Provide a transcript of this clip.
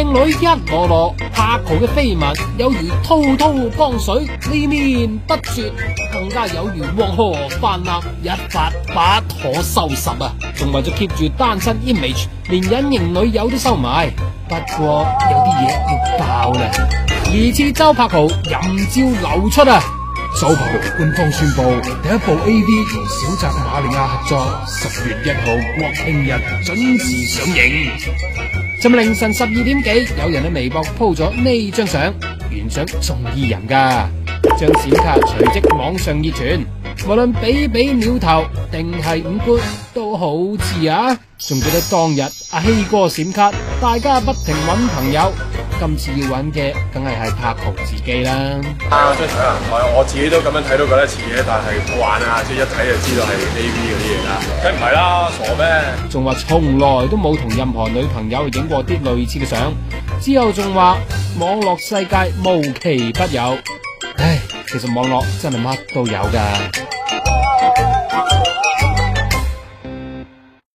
靚女一籮籮，柏豪嘅緋聞有如滔滔江水，連綿不絕，更加有如黃河泛濫，一發不可收拾啊！仲為咗 keep 住單身 image， 連隱形女友都收埋。不過有啲嘢要爆啦，疑似周柏豪淫照流出啊！周柏豪官方宣布第一部 AV 同小澤瑪利亞合作，10月1號國慶日準時上映。尋日凌晨12點幾，有人喺微博鋪咗呢張相，原相仲意人噶，張閃卡隨即網上熱傳，無論比比鳥頭定係五官都好似啊！仲記得當日阿希哥閃卡，大家不停揾朋友。今次要揾嘅梗係柏豪自己啦。張相啊，我自己都咁樣睇都覺得似嘅，但係唔好玩啊！即係一睇就知道係 AV 嗰啲嘢啦。梗唔係啦，傻咩？仲話從來都冇同任何女朋友影過啲類似嘅相。之後仲話網絡世界無奇不有。唉，其實網絡真係乜都有㗎。